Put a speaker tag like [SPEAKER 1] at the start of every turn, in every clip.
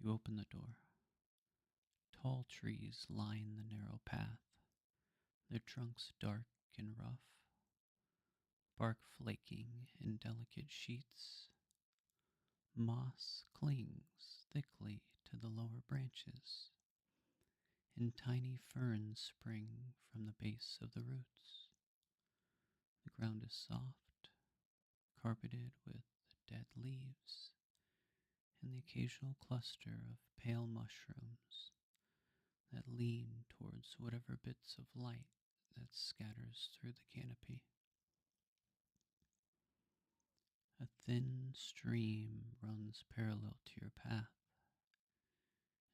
[SPEAKER 1] You open the door. Tall trees line the narrow path, their trunks dark and rough, bark flaking in delicate sheets. Moss clings thickly to the lower branches, and tiny ferns spring from the base of the roots. The ground is soft, carpeted with dead leaves, and the occasional cluster of pale mushrooms that lean towards whatever bits of light that scatters through the canopy. A thin stream runs parallel to your path.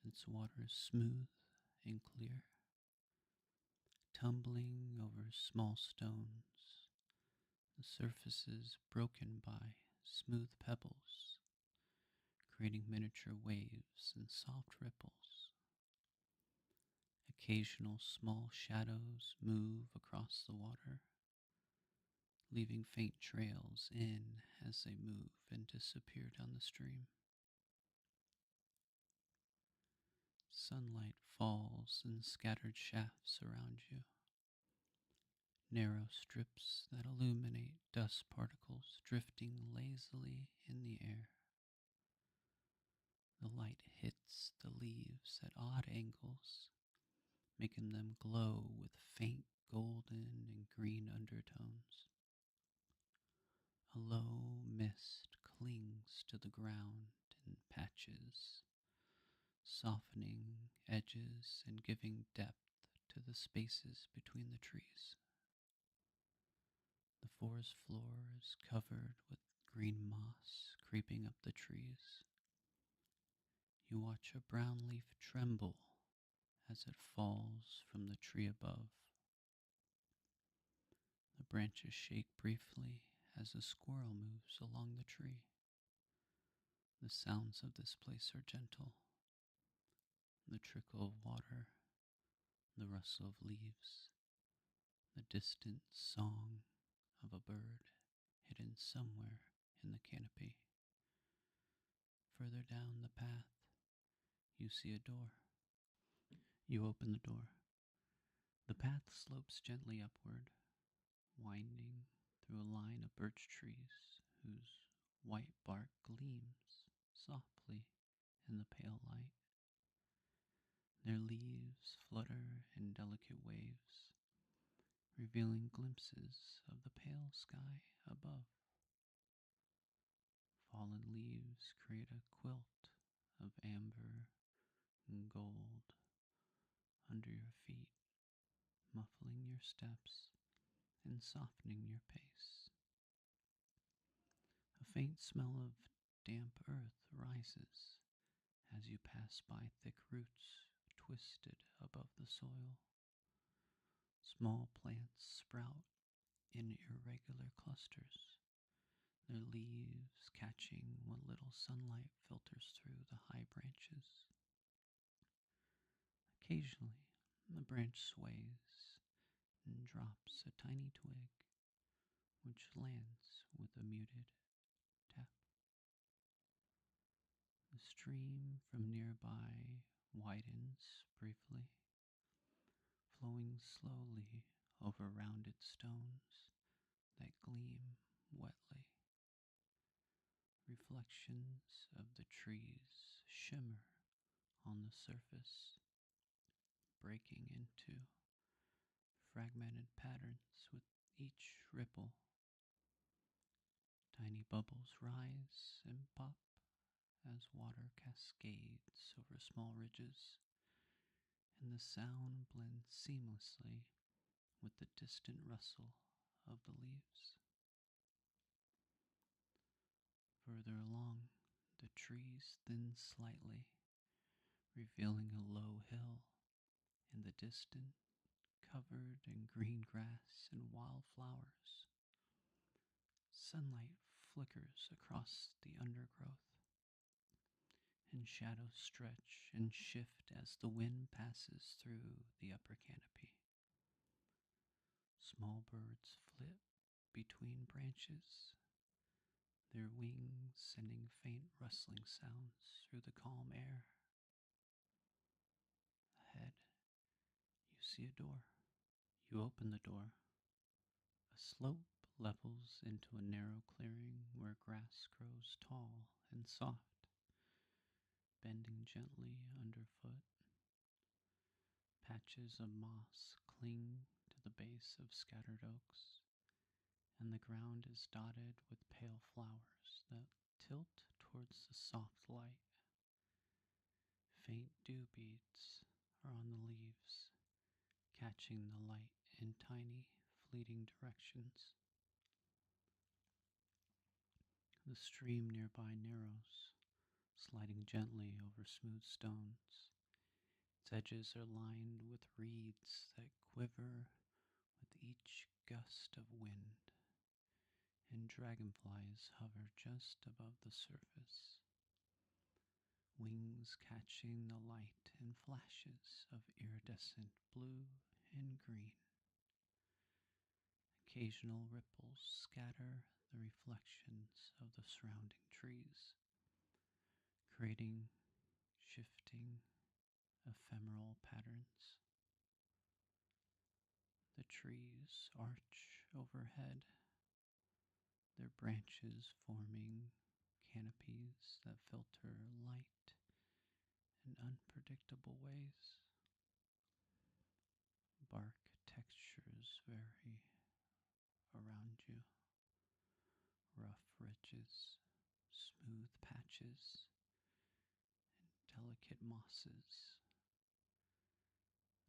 [SPEAKER 1] Its water is smooth and clear, tumbling over small stones, the surfaces broken by smooth pebbles, creating miniature waves and soft ripples. Occasional small shadows move across the water, leaving faint trails in as they move and disappear down the stream. Sunlight falls in scattered shafts around you, narrow strips that illuminate dust particles drifting lazily in the air. The light hits the leaves at odd angles, making them glow with faint golden and green undertones. A low mist clings to the ground in patches, softening edges and giving depth to the spaces between the trees. The forest floor is covered with green moss creeping up the trees. You watch a brown leaf tremble as it falls from the tree above. The branches shake briefly as a squirrel moves along the tree. The sounds of this place are gentle. The trickle of water, the rustle of leaves, the distant song of a bird hidden somewhere in the canopy. Further down the path, you see a door. You open the door. The path slopes gently upward, winding through a line of birch trees whose white bark gleams softly in the pale light. Their leaves flutter in delicate waves, revealing glimpses of the pale sky above. Fallen leaves create a quilt of amber and gold under your feet, muffling your steps and softening your pace. A faint smell of damp earth rises as you pass by thick roots twisted above the soil. Small plants sprout in irregular clusters, their leaves catching what little sunlight filters through the high branches. Occasionally, the branch sways and drops a tiny twig, which lands with a muted tap. The stream from nearby widens briefly, flowing slowly over rounded stones that gleam wetly. Reflections of the trees shimmer on the surface, breaking into fragmented patterns with each ripple. Tiny bubbles rise and pop as water cascades over small ridges, and the sound blends seamlessly with the distant rustle of the leaves. Further along, the trees thin slightly, revealing a low hill in the distance covered in green grass and wildflowers. Sunlight flickers across the undergrowth, and shadows stretch and shift as the wind passes through the upper canopy. Small birds flit between branches, their wings sending faint rustling sounds through the calm air. see a door. You open the door. A slope levels into a narrow clearing where grass grows tall and soft, bending gently underfoot. Patches of moss cling to the base of scattered oaks, and the ground is dotted with pale flowers that tilt towards the soft light. Faint dew beads are on the leaves, catching the light in tiny, fleeting directions. The stream nearby narrows, sliding gently over smooth stones. Its edges are lined with reeds that quiver with each gust of wind, and dragonflies hover just above the surface, wings catching the light in flashes of iridescent blue and green. Occasional ripples scatter the reflections of the surrounding trees, creating shifting, ephemeral patterns. The trees arch overhead, their branches forming canopies that filter light in unpredictable ways. Bark textures vary around you, rough ridges, smooth patches, delicate mosses.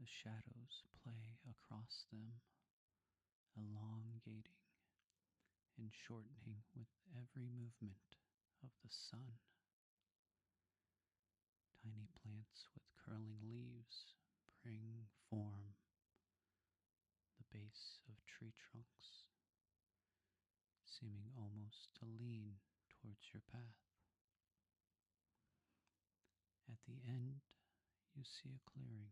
[SPEAKER 1] The shadows play across them, elongating and shortening with every movement of the sun. Tiny plants with curling leaves bring form the base of tree trunks, seeming almost to lean towards your path. At the end, you see a clearing.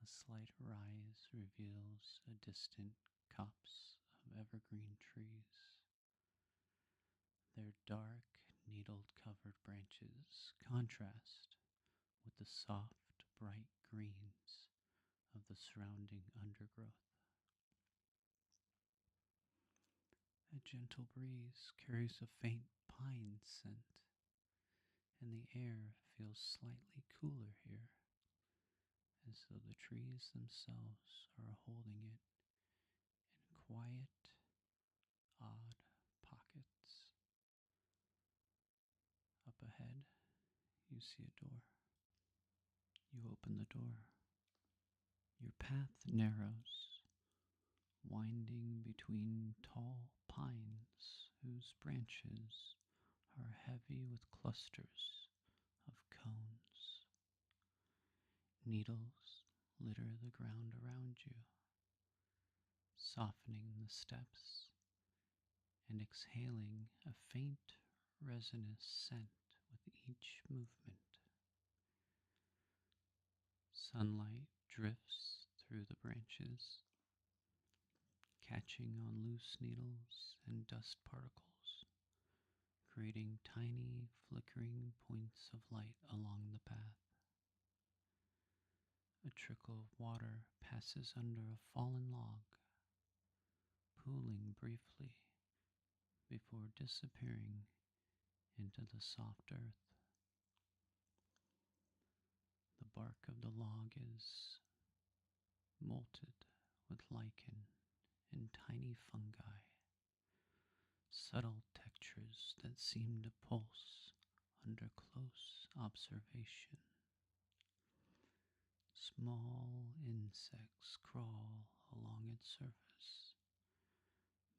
[SPEAKER 1] A slight rise reveals a distant copse of evergreen trees. Their dark, needle-covered branches contrast with the soft, bright greens of the surrounding undergrowth. A gentle breeze carries a faint pine scent, and the air feels slightly cooler here, as though the trees themselves are holding it in quiet, odd pockets. Up ahead, you see a door. You open the door. Your path narrows, winding between tall pines whose branches are heavy with clusters of cones. Needles litter the ground around you, softening the steps and exhaling a faint resinous scent with each movement. Sunlight drifts through the branches, catching on loose needles and dust particles, creating tiny flickering points of light along the path. A trickle of water passes under a fallen log, pooling briefly before disappearing into the soft earth. The bark of the log is molted with lichen and tiny fungi, subtle textures that seem to pulse under close observation. Small insects crawl along its surface,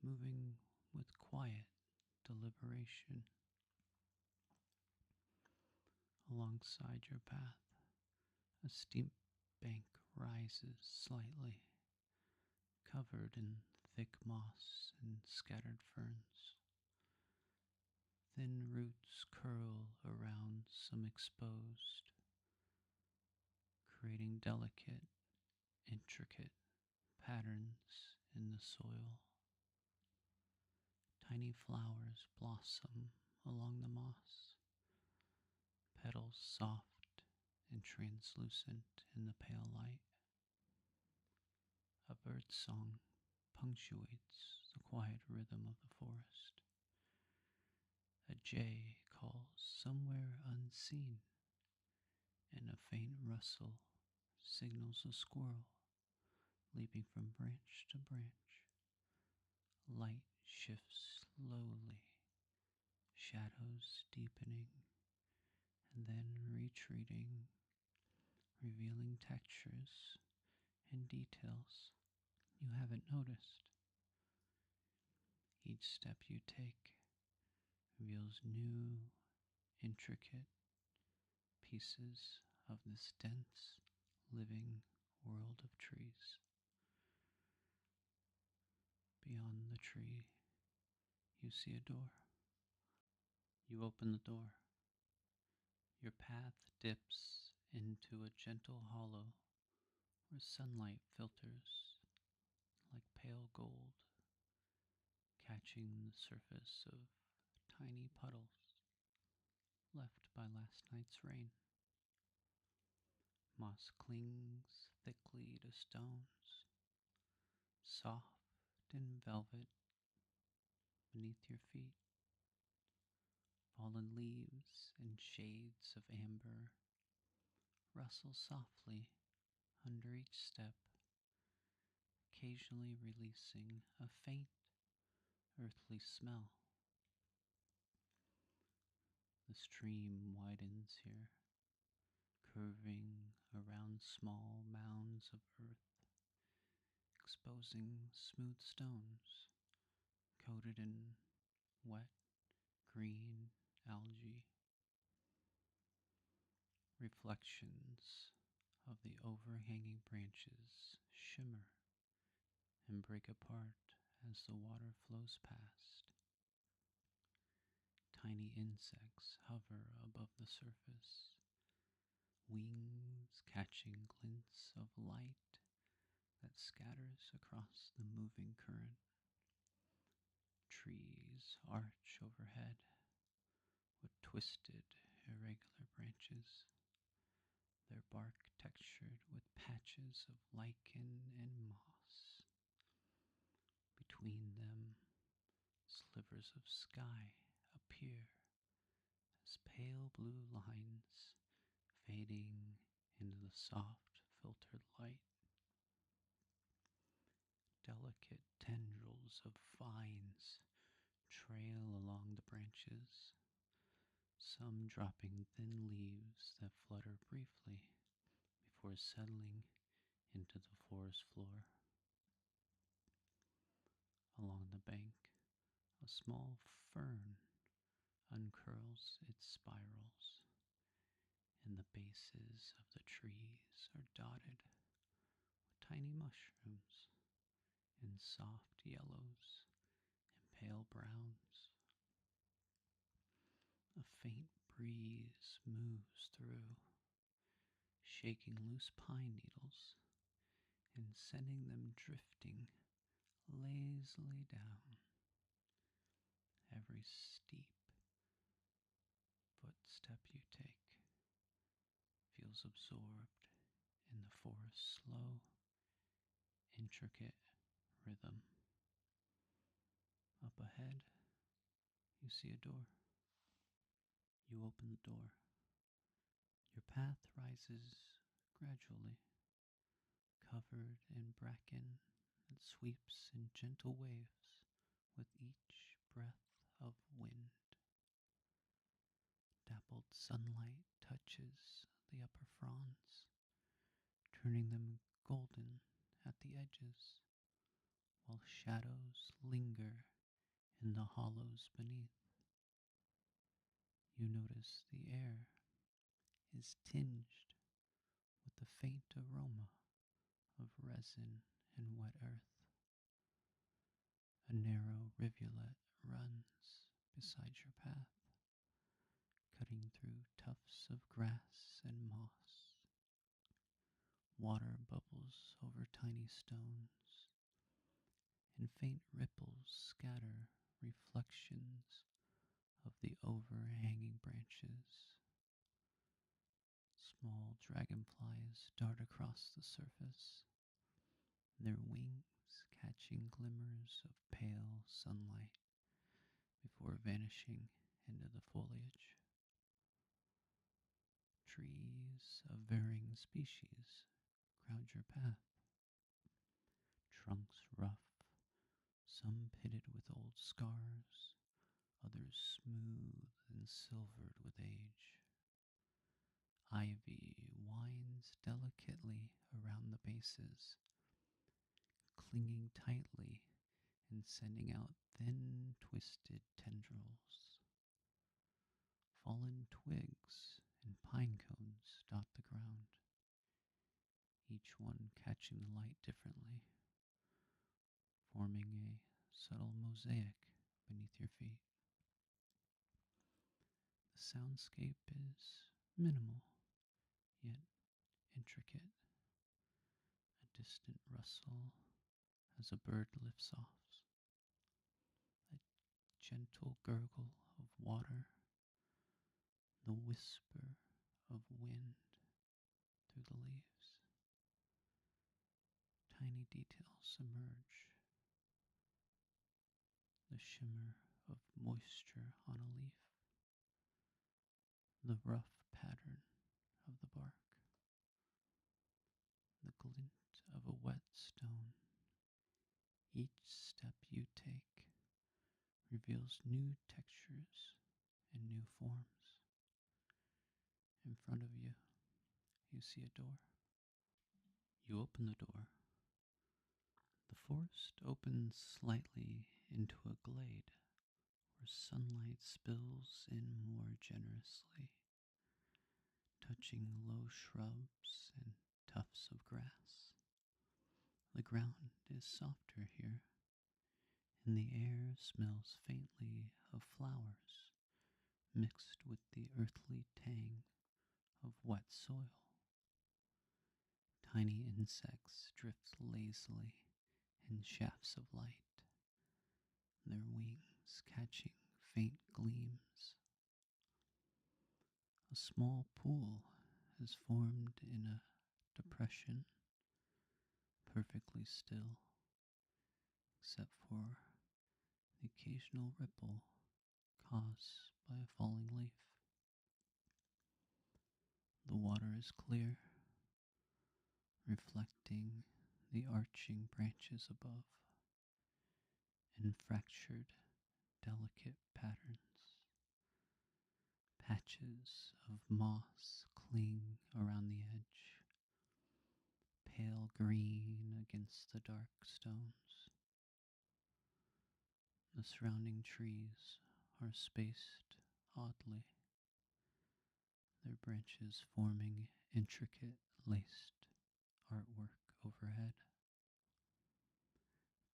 [SPEAKER 1] moving with quiet deliberation. Alongside your path, a steep bank rises slightly, covered in thick moss and scattered ferns. Thin roots curl around some exposed, creating delicate, intricate patterns in the soil. Tiny flowers blossom along the moss, petals soft and translucent in the pale light. A bird's song punctuates the quiet rhythm of the forest. A jay calls somewhere unseen, and a faint rustle signals a squirrel leaping from branch to branch. Light shifts slowly, shadows deepening and then retreating, revealing textures and details you haven't noticed. Each step you take reveals new, intricate pieces of this dense, living world of trees. Beyond the tree, you see a door. You open the door. Your path dips into a gentle hollow where sunlight filters like pale gold, catching the surface of tiny puddles left by last night's rain. Moss clings thickly to stones, soft in velvet beneath your feet. Fallen leaves and shades of amber rustle softly under each step, occasionally releasing a faint earthly smell. The stream widens here, curving around small mounds of earth, exposing smooth stones coated in wet green algae. Reflections of the overhanging branches shimmer and break apart as the water flows past. Tiny insects hover above the surface, wings catching glints of light that scatters across the moving current. Trees arch overhead with twisted, irregular branches, their bark textured with patches of lichen and moss. Between them, slivers of sky appear as pale blue lines fading into the soft, filtered light. Delicate tendrils of vines trail along the branches, some dropping thin leaves that flutter briefly before settling into the forest floor. Along the bank, a small fern uncurls its spirals, and the bases of the trees are dotted with tiny mushrooms in soft yellows and pale browns. A faint breeze moves through, shaking loose pine needles and sending them drifting lazily down. Every steep footstep you take feels absorbed in the forest's slow, intricate rhythm. Up ahead, you see a door. You open the door. Your path rises gradually, covered in bracken that sweeps in gentle waves with each breath of wind. Dappled sunlight touches the upper fronds, turning them golden at the edges, while shadows linger in the hollows beneath. You notice the air is tinged with the faint aroma of resin and wet earth. A narrow rivulet runs beside your path, cutting through tufts of grass and moss. Water bubbles over tiny stones, and faint ripples scatter reflections of the overhanging branches. Small dragonflies dart across the surface, their wings catching glimmers of pale sunlight before vanishing into the foliage. Trees of varying species crowd your path, trunks rough, some pitted with old scars, others smooth and silvered with age. Ivy winds delicately around the bases, clinging tightly and sending out thin, twisted tendrils. Fallen twigs and pine cones dot the ground, each one catching the light differently, forming a subtle mosaic beneath your feet. The soundscape is minimal, yet intricate. A distant rustle as a bird lifts off, a gentle gurgle of water, the whisper of wind through the leaves. Tiny details emerge, the shimmer of moisture on a leaf, the rough pattern of the bark, the glint of a wet stone. Each step you take reveals new textures and new forms. In front of you, you see a door. You open the door. The forest opens slightly into a glade where sunlight spills in more generously, touching low shrubs and tufts of grass. The ground is softer here, and the air smells faintly of flowers mixed with the earthly tang of wet soil. Tiny insects drift lazily in shafts of light, their wings catching faint gleams. A small pool has formed in a depression, perfectly still, except for the occasional ripple caused by a falling leaf. The water is clear, reflecting the arching branches above in fractured, delicate patterns. Patches of moss cling around the edge, pale green against the dark stones. The surrounding trees are spaced oddly, their branches forming intricate laced artwork overhead.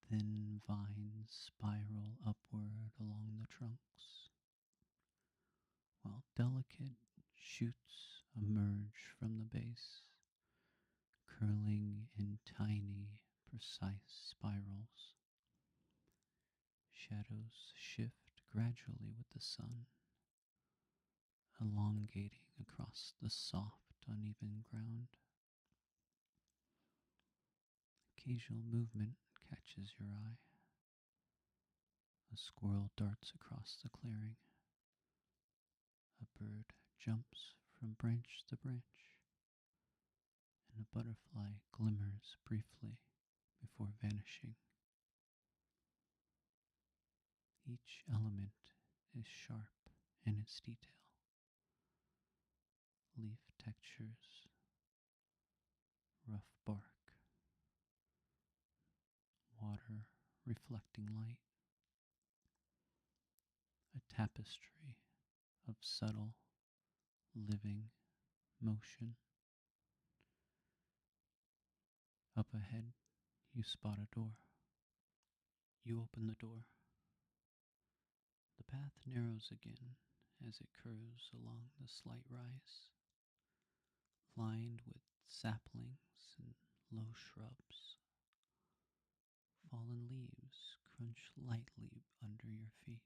[SPEAKER 1] Thin vines spiral upward along the trunks, while delicate shoots emerge from the base, curling in tiny, precise spirals. Shadows shift gradually with the sun, elongating across the soft, uneven ground. Occasional movement catches your eye. A squirrel darts across the clearing. A bird jumps from branch to branch, and a butterfly glimmers briefly before vanishing. Each element is sharp in its detail. Leaf textures, rough bark, water reflecting light, a tapestry of subtle, living motion. Up ahead, you spot a door. You open the door. The path narrows again as it curves along the slight rise, lined with saplings and low shrubs. Fallen leaves crunch lightly under your feet,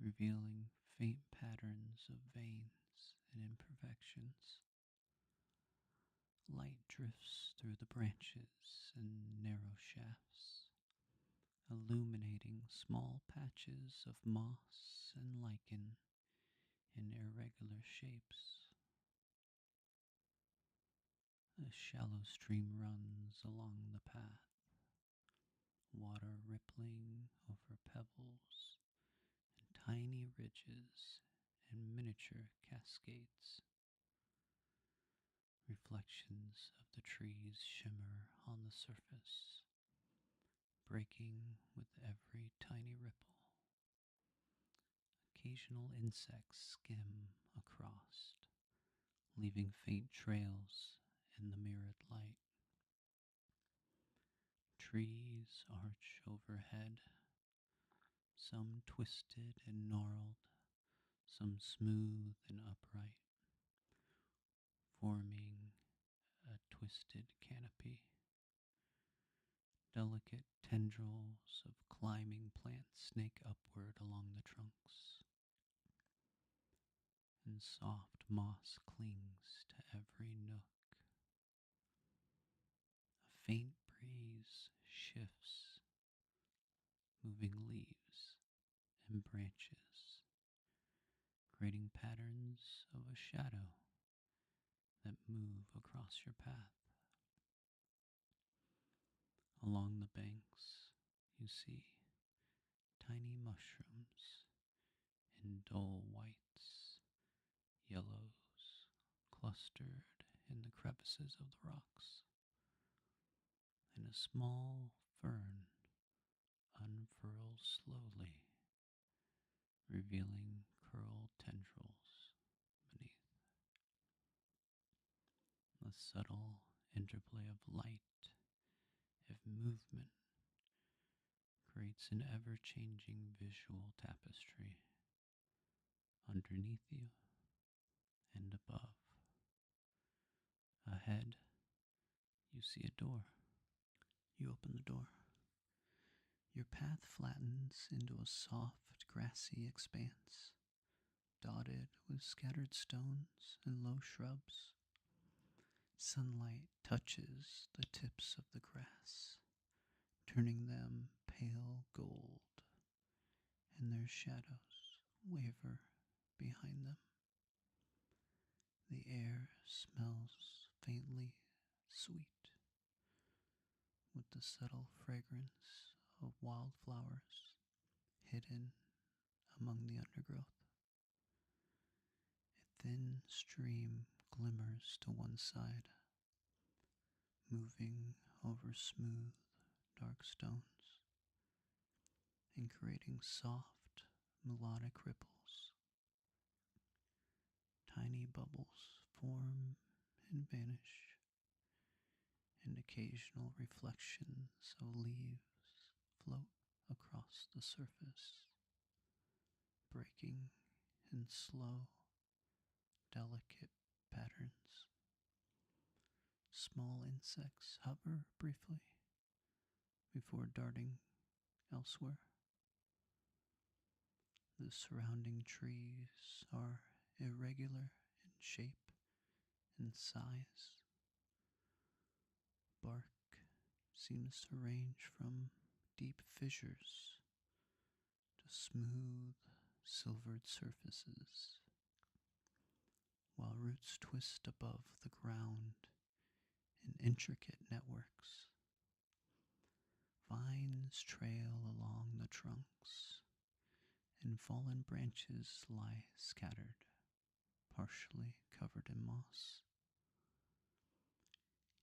[SPEAKER 1] revealing faint patterns of veins and imperfections. Light drifts through the branches and narrow shafts, illuminating small patches of moss and lichen in irregular shapes. A shallow stream runs along the path, water rippling over pebbles and tiny ridges and miniature cascades. Reflections of the trees shimmer on the surface, breaking with every tiny ripple. Occasional insects skim across, leaving faint trails in the mirrored light. Trees arch overhead, some twisted and gnarled, some smooth and upright, forming a twisted canopy. Delicate tendrils of climbing plants snake upward along the trunks, and soft moss clings to every nook. A faint breeze shifts, moving leaves and branches, creating patterns of a shadow that move across your path. Along the banks, you see tiny mushrooms in dull whites, yellows, clustered in the crevices of the rocks, and a small fern unfurls slowly, revealing curled tendrils beneath. The subtle interplay of light and movement creates an ever-changing visual tapestry underneath you and above. Ahead, you see a door. You open the door. Your path flattens into a soft, grassy expanse, dotted with scattered stones and low shrubs. Sunlight touches the tips of the grass, turning them pale gold, and their shadows waver behind them. The air smells faintly sweet, with the subtle fragrance of wildflowers hidden among the undergrowth. A thin stream glimmers to one side, moving over smooth, dark stones and creating soft, melodic ripples. Tiny bubbles form and vanish, and occasional reflections of leaves float across the surface, breaking in slow, delicate patterns. Small insects hover briefly before darting elsewhere. The surrounding trees are irregular in shape and size. Bark seems to range from deep fissures to smooth, silvered surfaces, while roots twist above the ground in intricate networks. Vines trail along the trunks, and fallen branches lie scattered, partially covered in moss.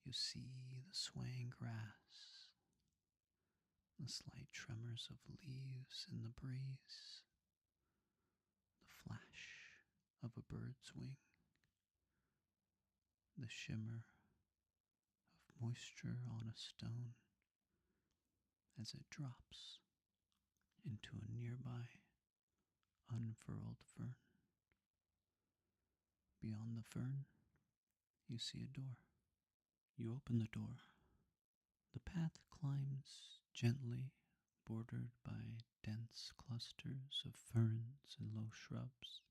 [SPEAKER 1] You see the swaying grass, the slight tremors of leaves in the breeze, the flash of a bird's wing, the shimmer of moisture on a stone as it drops into a nearby unfurled fern. Beyond the fern, you see a door. You open the door. The path climbs gently, bordered by dense clusters of ferns and low shrubs.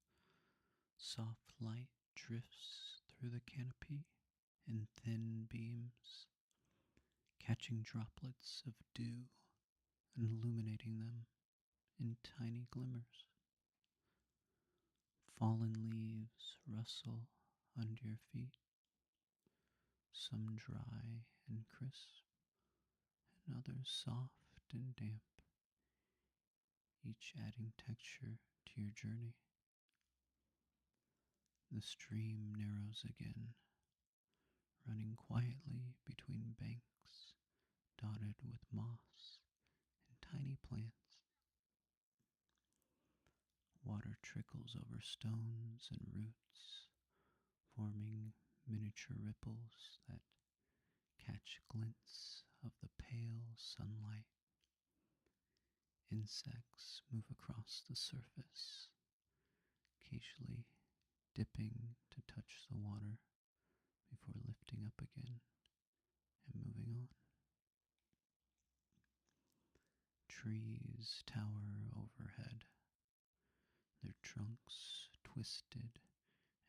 [SPEAKER 1] Soft light drifts through the canopy, in thin beams, catching droplets of dew and illuminating them in tiny glimmers. Fallen leaves rustle under your feet, some dry and crisp, and others soft and damp, each adding texture to your journey. The stream narrows again, running quietly between banks dotted with moss and tiny plants. Water trickles over stones and roots, forming miniature ripples that catch glints of the pale sunlight. Insects move across the surface, occasionally dipping to touch the water before lifting up again and moving on. Trees tower overhead, their trunks twisted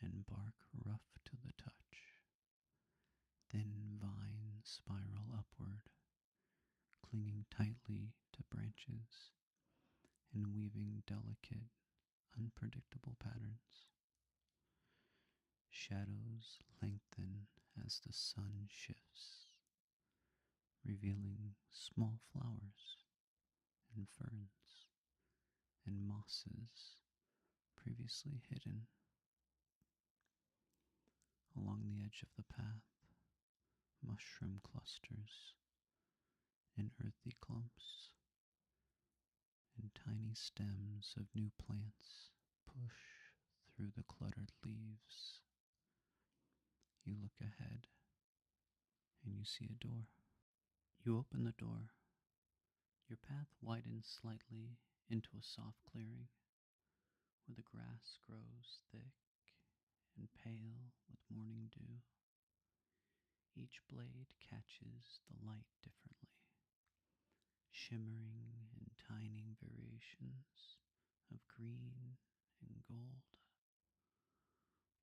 [SPEAKER 1] and bark rough to the touch. Thin vines spiral upward, clinging tightly to branches and weaving delicate, unpredictable patterns. Shadows lengthen as the sun shifts, revealing small flowers and ferns and mosses previously hidden. Along the edge of the path, mushroom clusters and earthy clumps and tiny stems of new plants push through the cluttered leaves. You look ahead and you see a door. You open the door. Your path widens slightly into a soft clearing where the grass grows thick and pale with morning dew. Each blade catches the light differently, shimmering in tiny variations of green and gold.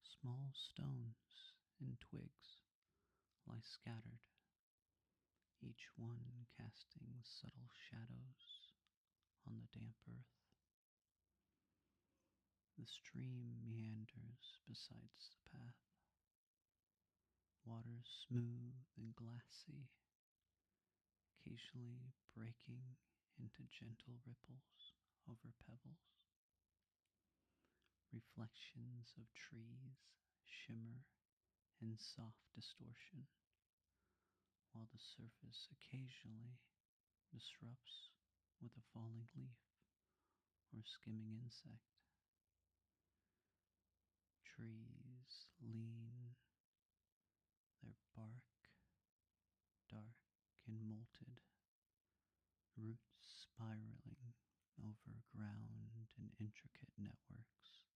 [SPEAKER 1] Small stones and twigs lie scattered, each one casting subtle shadows on the damp earth. The stream meanders beside the path, water smooth and glassy, occasionally breaking into gentle ripples over pebbles. Reflections of trees shimmer in soft distortion, while the surface occasionally disrupts with a falling leaf or skimming insect. Trees lean, their bark dark and molted, roots spiraling over ground in intricate networks.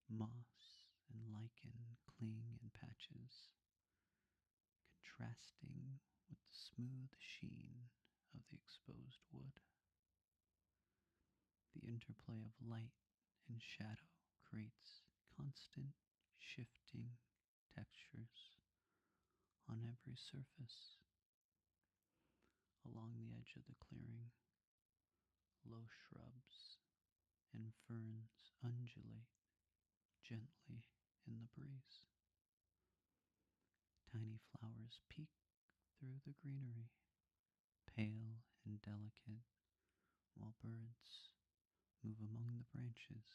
[SPEAKER 1] Moss and lichen cling in patches, contrasting with the smooth sheen of the exposed wood. The interplay of light and shadow creates constant shifting textures on every surface. Along the edge of the clearing, low shrubs and ferns undulate gently in the breeze. Tiny flowers peek through the greenery, pale and delicate, while birds move among the branches,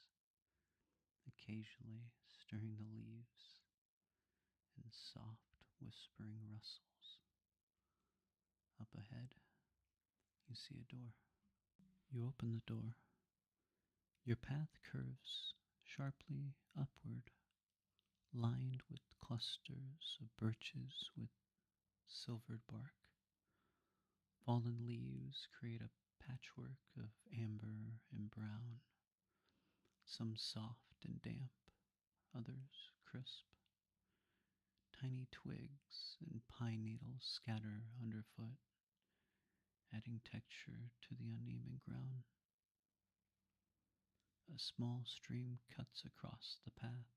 [SPEAKER 1] occasionally stirring the leaves in soft whispering rustles. Up ahead, you see a door. You open the door. Your path curves sharply upward, lined with clusters of birches with silvered bark. Fallen leaves create a patchwork of amber and brown, some soft and damp, others crisp. Tiny twigs and pine needles scatter underfoot, adding texture to the uneven ground. A small stream cuts across the path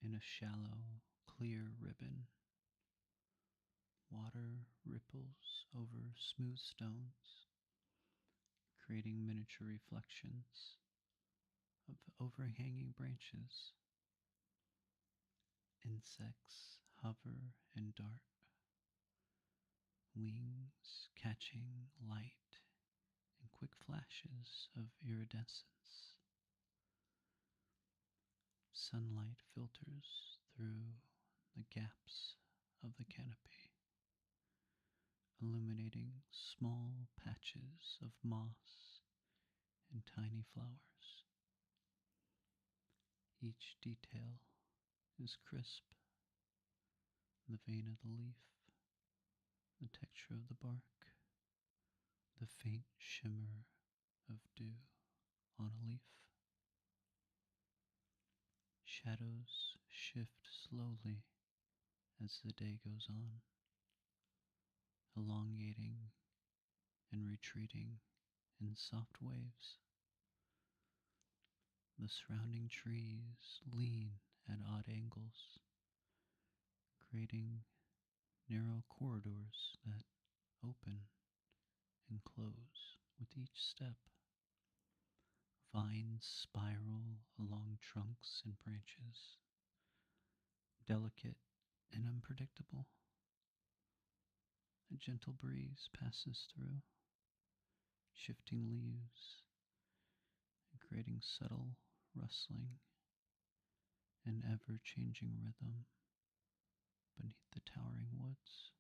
[SPEAKER 1] in a shallow, clear ribbon. Water ripples over smooth stones, creating miniature reflections of overhanging branches. Insects hover and dart, wings catching light in quick flashes of iridescence. Sunlight filters through the gaps of the canopy, illuminating small patches of moss and tiny flowers. Each detail is crisp: the vein of the leaf, the texture of the bark, the faint shimmer of dew on a leaf. Shadows shift slowly as the day goes on, elongating and retreating in soft waves. The surrounding trees lean at odd angles, creating narrow corridors that open and close with each step. Vines spiral along trunks and branches, delicate and unpredictable. A gentle breeze passes through, shifting leaves and creating subtle rustling and ever-changing rhythm beneath the towering woods.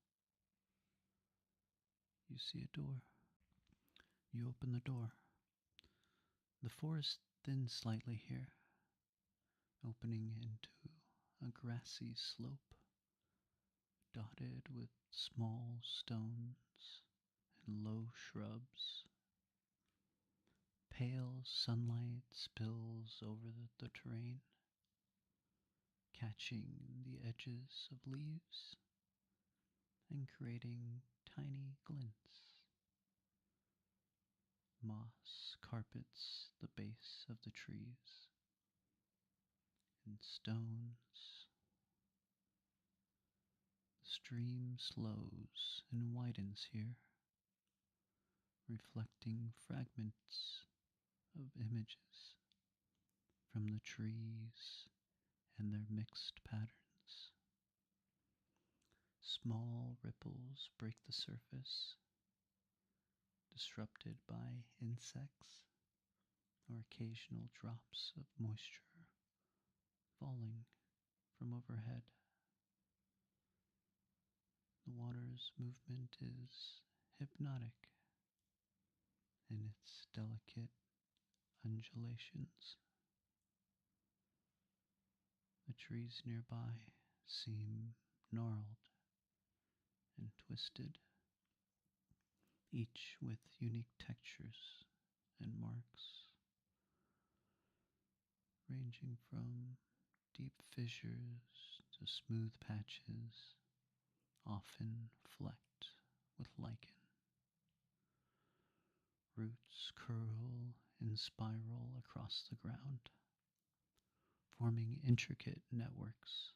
[SPEAKER 1] You see a door. You open the door. The forest thins slightly here, opening into a grassy slope dotted with small stones and low shrubs. Pale sunlight spills over the terrain, catching the edges of leaves and creating tiny glints. Moss carpets the base of the trees, and stones. The stream slows and widens here, reflecting fragments of images from the trees and their mixed patterns. Small ripples break the surface, disrupted by insects or occasional drops of moisture falling from overhead. The water's movement is hypnotic in its delicate undulations. The trees nearby seem gnarled and twisted, each with unique textures and marks, ranging from deep fissures to smooth patches, often flecked with lichen. Roots curl and spiral across the ground, forming intricate networks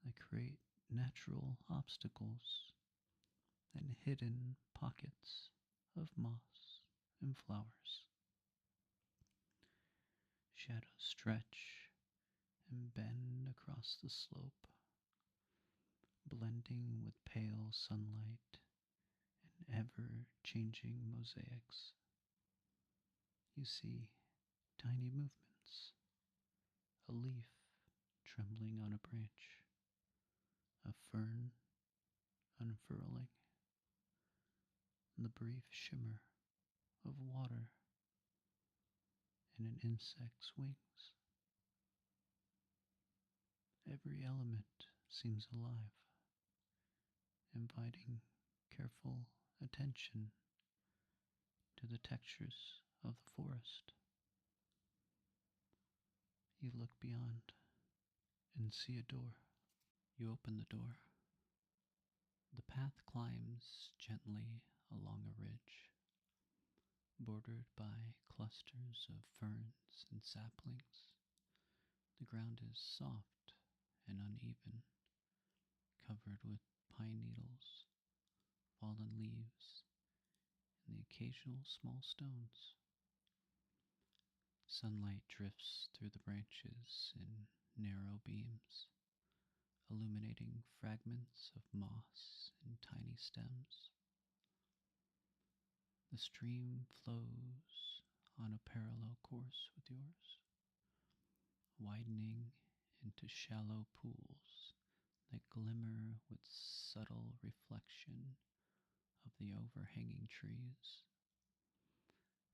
[SPEAKER 1] that create natural obstacles and hidden pockets of moss and flowers. Shadows stretch and bend across the slope, blending with pale sunlight and ever-changing mosaics. You see tiny movements: a leaf trembling on a branch, a fern unfurling, the brief shimmer of water in an insect's wings. Every element seems alive, inviting careful attention to the textures of the forest. You look beyond and see a door. You open the door. The path climbs gently along a ridge, bordered by clusters of ferns and saplings. The ground is soft and uneven, covered with pine needles, fallen leaves, and the occasional small stones. Sunlight drifts through the branches in narrow beams, illuminating fragments of moss and tiny stems. The stream flows on a parallel course with yours, widening into shallow pools that glimmer with subtle reflection of the overhanging trees.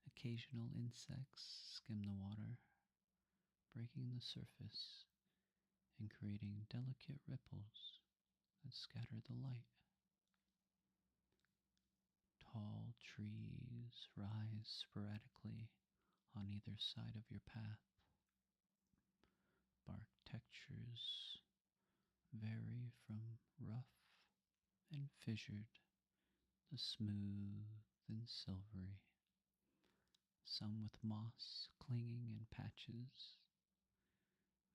[SPEAKER 1] Occasional insects skim the water, breaking the surface and creating delicate ripples that scatter the light. Tall trees rise sporadically on either side of your path. Bark textures vary from rough and fissured to smooth and silvery, some with moss clinging in patches.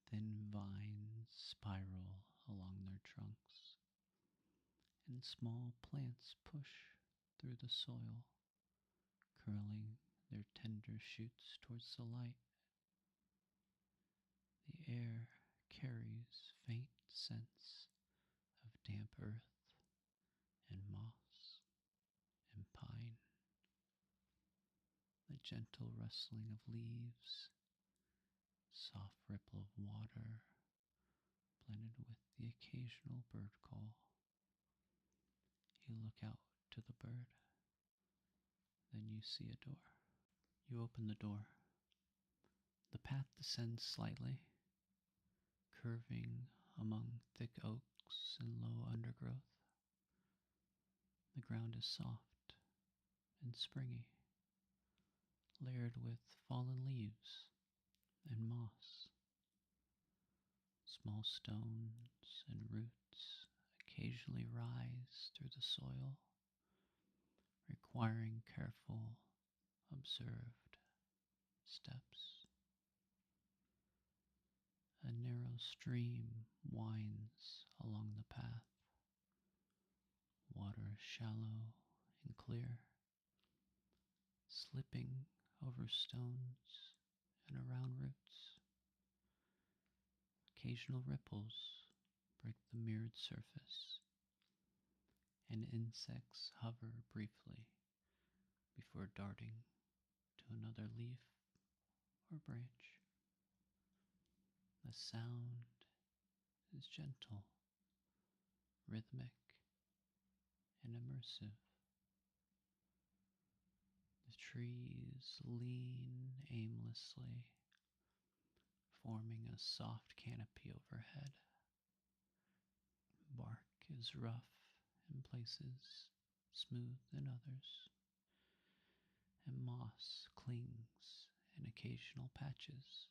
[SPEAKER 1] Thin vines spiral along their trunks, and small plants push through the soil, curling their tender shoots towards the light. The air carries faint scents of damp earth and moss and pine. The gentle rustling of leaves, soft ripple of water, blended with the occasional bird call. You look out to the bird, then you see a door. You open the door. The path descends slightly, curving among thick oaks and low undergrowth. The ground is soft and springy, layered with fallen leaves and moss. Small stones and roots occasionally rise through the soil, requiring careful, observed steps. A narrow stream winds along the path, water shallow and clear, slipping over stones and around roots. Occasional ripples break the mirrored surface, and insects hover briefly before darting to another leaf or branch. The sound is gentle, rhythmic, and immersive. The trees lean aimlessly, forming a soft canopy overhead. Bark is rough in places, smooth in others, and moss clings in occasional patches.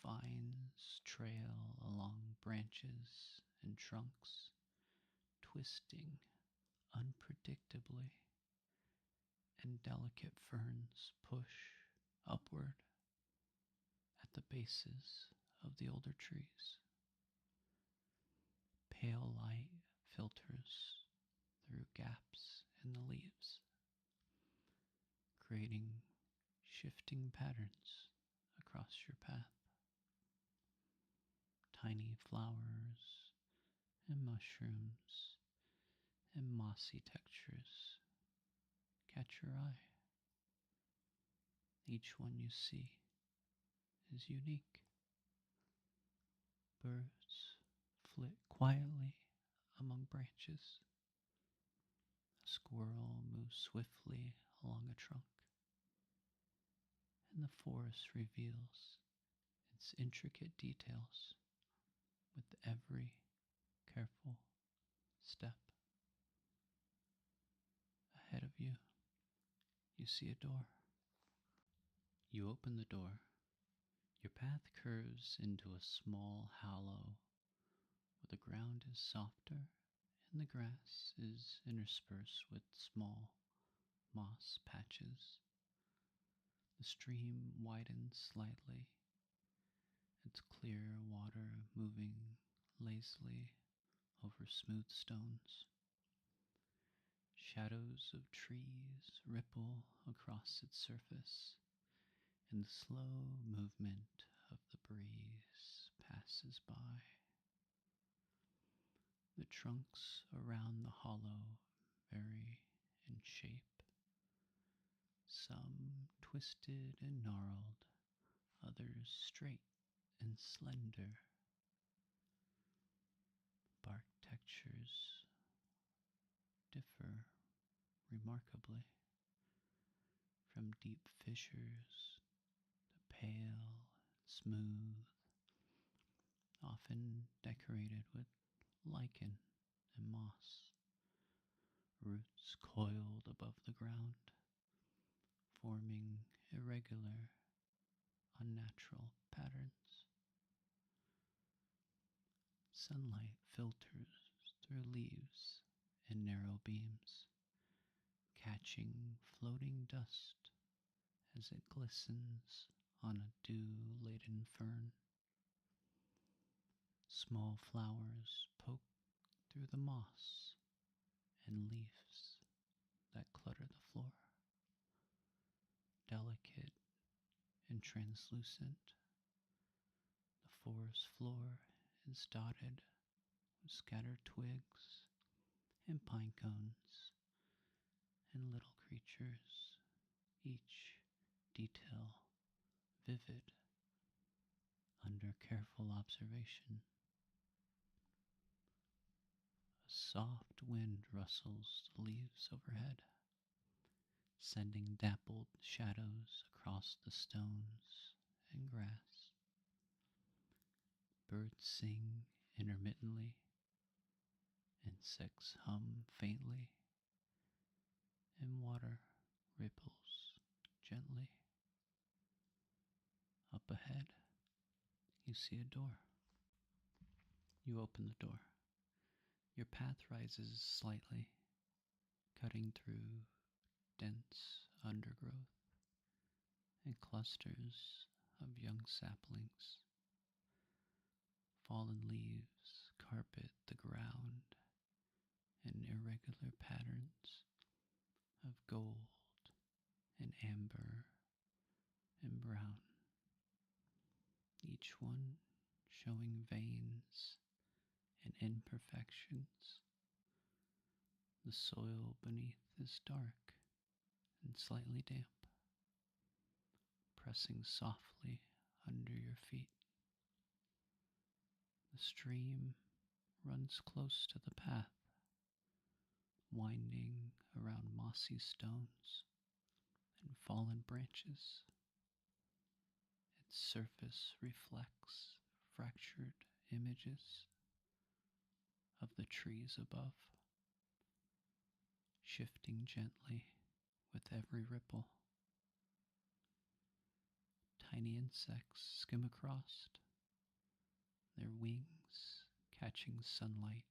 [SPEAKER 1] Vines trail along branches and trunks, twisting unpredictably, and delicate ferns push upward at the bases of the older trees. Pale light filters through gaps in the leaves, creating shifting patterns across your path. Tiny flowers and mushrooms and mossy textures catch your eye. Each one you see is unique. Birds flit quietly among branches. A squirrel moves swiftly along a trunk, and the forest reveals its intricate details with every careful step. Ahead of you, you see a door. You open the door. Your path curves into a small hollow where the ground is softer and the grass is interspersed with small moss patches. The stream widens slightly, its clear water moving easily over smooth stones. Shadows of trees ripple across its surface, and the slow movement of the breeze passes by. The trunks around the hollow vary in shape, some twisted and gnarled, others straight and slender. Bark textures differ remarkably, from deep fissures to pale, smooth, often decorated with lichen and moss. Roots coiled above the ground, forming irregular, unnatural patterns. Sunlight filters through leaves in narrow beams, catching floating dust as it glistens on a dew-laden fern. Small flowers poke through the moss and leaves that clutter the floor. Delicate and translucent, the forest floor is dotted with scattered twigs and pine cones and little creatures, each detail vivid under careful observation. A soft wind rustles the leaves overhead, sending dappled shadows across the stones and grass. Birds sing intermittently, insects hum faintly, and water ripples gently. Up ahead, you see a door. You open the door. Your path rises slightly, cutting through dense undergrowth and clusters of young saplings. Fallen leaves carpet the ground in irregular patterns of gold and amber and brown, each one showing veins and imperfections. The soil beneath is dark and slightly damp, pressing softly under your feet. The stream runs close to the path, winding around mossy stones and fallen branches. Its surface reflects fractured images of the trees above, shifting gently with every ripple. Tiny insects skim across, their wings catching sunlight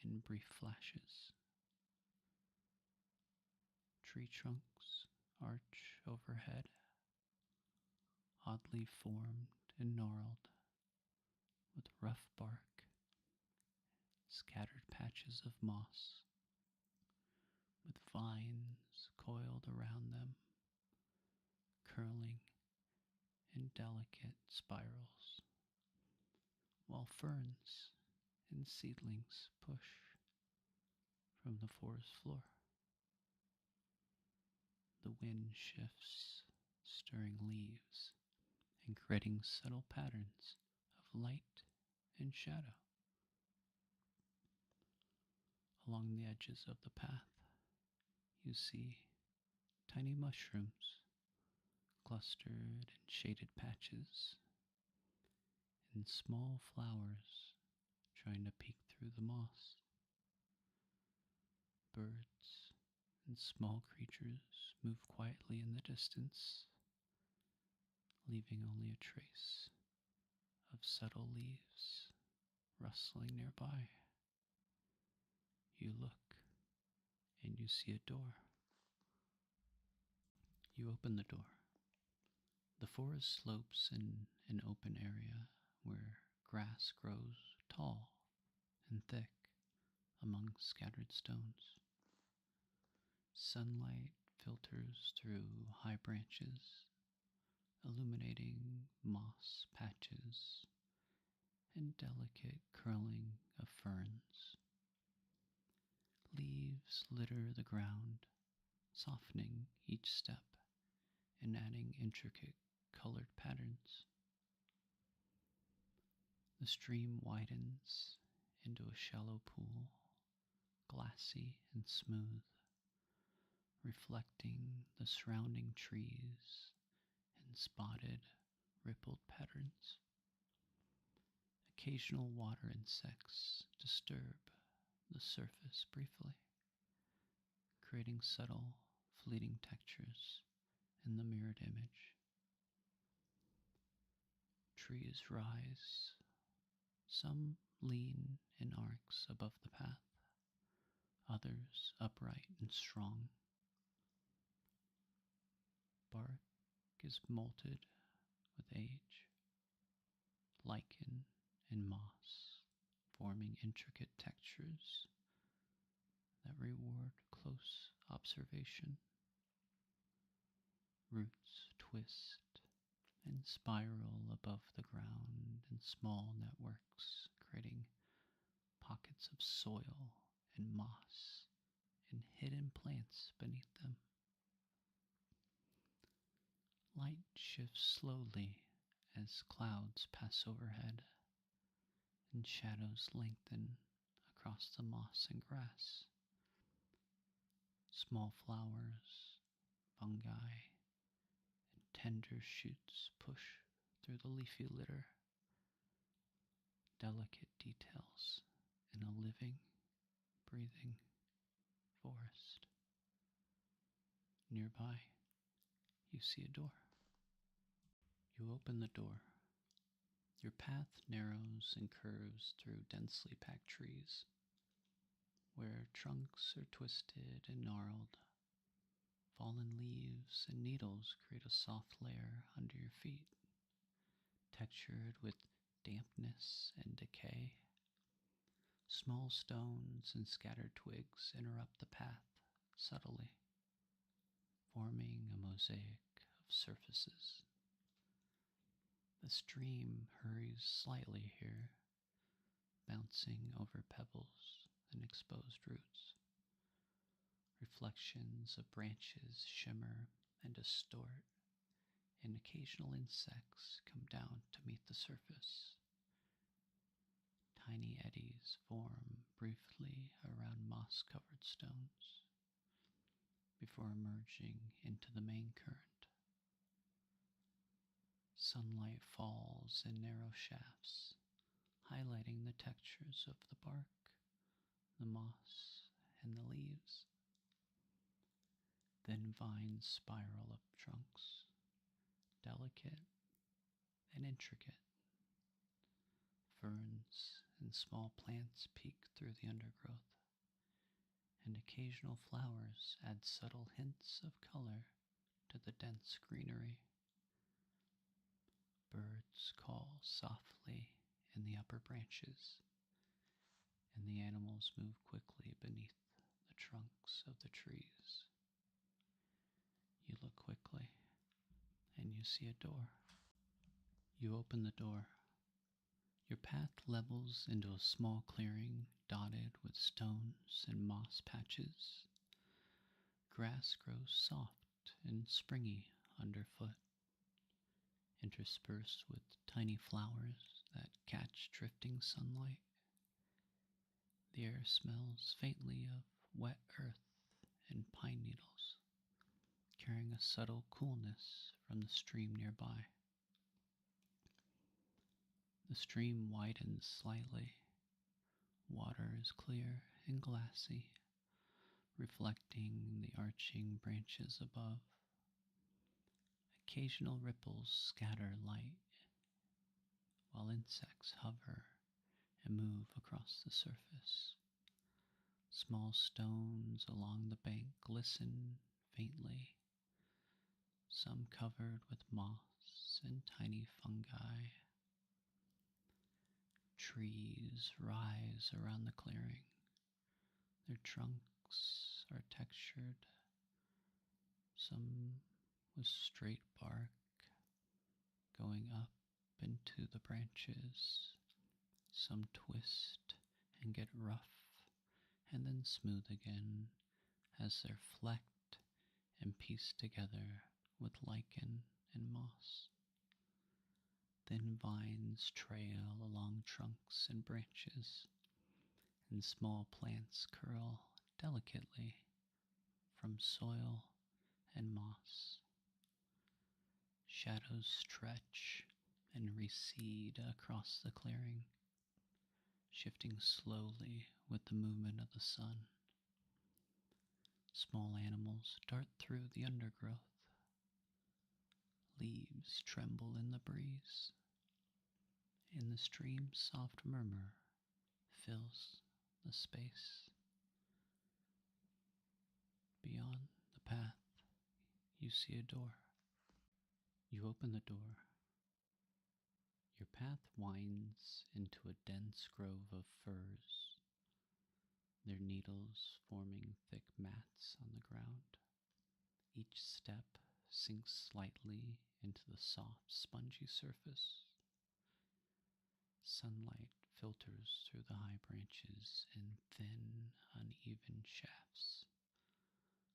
[SPEAKER 1] in brief flashes. Tree trunks arch overhead, oddly formed and gnarled, with rough bark, scattered patches of moss, with vines coiled around them, curling in delicate spirals, while ferns and seedlings push from the forest floor. The wind shifts, stirring leaves and creating subtle patterns of light and shadow. Along the edges of the path, you see tiny mushrooms clustered in shaded patches, and small flowers trying to peek through the moss. Birds and small creatures move quietly in the distance, leaving only a trace of subtle leaves rustling nearby. You look and you see a door. You open the door. The forest slopes in an open area where grass grows tall and thick among scattered stones. Sunlight filters through high branches, illuminating moss patches and delicate curling of ferns. Leaves litter the ground, softening each step and adding intricate colored patterns. The stream widens into a shallow pool, glassy and smooth, reflecting the surrounding trees and spotted, rippled patterns. Occasional water insects disturb the surface briefly, creating subtle, fleeting textures in the mirrored image. Trees rise, some lean in arcs above the path, others upright and strong. Bark is molted with age, lichen and moss, forming intricate textures that reward close observation. Roots twist and spiral above the ground in small networks, creating pockets of soil and moss and hidden plants beneath them. Light shifts slowly as clouds pass overhead and shadows lengthen across the moss and grass. Small flowers, fungi, and tender shoots push through the leafy litter, delicate details in a living, breathing forest. Nearby, you see a door. You open the door. Your path narrows and curves through densely packed trees, where trunks are twisted and gnarled. Fallen leaves and needles create a soft layer under your feet, textured with dampness and decay. Small stones and scattered twigs interrupt the path subtly, forming a mosaic of surfaces. The stream hurries slightly here, bouncing over pebbles and exposed roots. Reflections of branches shimmer and distort, and occasional insects come down to meet the surface. Tiny eddies form briefly around moss-covered stones before emerging into the main current. Sunlight falls in narrow shafts, highlighting the textures of the bark, the moss, and the leaves. Then vines spiral up trunks, delicate and intricate. Ferns and small plants peek through the undergrowth, and occasional flowers add subtle hints of color to the dense greenery. Birds call softly in the upper branches, and the animals move quickly beneath the trunks of the trees. You look quickly, and you see a door. You open the door. Your path levels into a small clearing dotted with stones and moss patches. Grass grows soft and springy underfoot, interspersed with tiny flowers that catch drifting sunlight. The air smells faintly of wet earth and pine needles, carrying a subtle coolness from the stream nearby. The stream widens slightly. Water is clear and glassy, reflecting the arching branches above. Occasional ripples scatter light, while insects hover and move across the surface. Small stones along the bank glisten faintly, some covered with moss and tiny fungi. Trees rise around the clearing. Their trunks are textured, some with straight bark going up into the branches. Some twist and get rough and then smooth again as they're flecked and pieced together with lichen and moss. Thin vines trail along trunks and branches, and small plants curl delicately from soil and moss. Shadows stretch and recede across the clearing, shifting slowly with the movement of the sun. Small animals dart through the undergrowth. Leaves tremble in the breeze, and the stream's soft murmur fills the space. Beyond the path, you see a door. You open the door. Your path winds into a dense grove of firs, their needles forming thick mats on the ground. Each step sinks slightly into the soft, spongy surface. Sunlight filters through the high branches in thin, uneven shafts,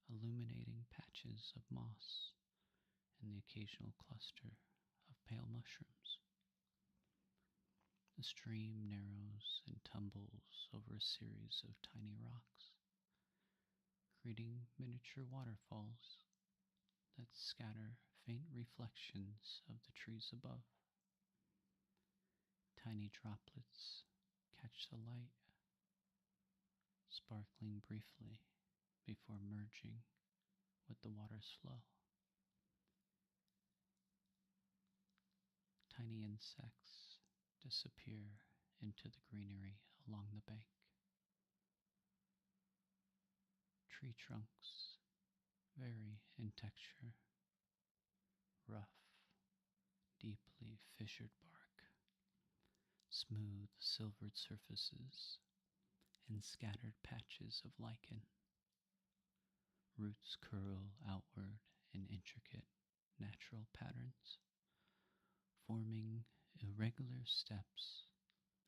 [SPEAKER 1] illuminating patches of moss and the occasional cluster of pale mushrooms. The stream narrows and tumbles over a series of tiny rocks, creating miniature waterfalls that scatter faint reflections of the trees above. Tiny droplets catch the light, sparkling briefly before merging with the water's flow. Tiny insects disappear into the greenery along the bank. Tree trunks vary in texture: rough, deeply fissured bark, smooth silvered surfaces, and scattered patches of lichen. Roots curl outward in intricate, natural patterns, forming irregular steps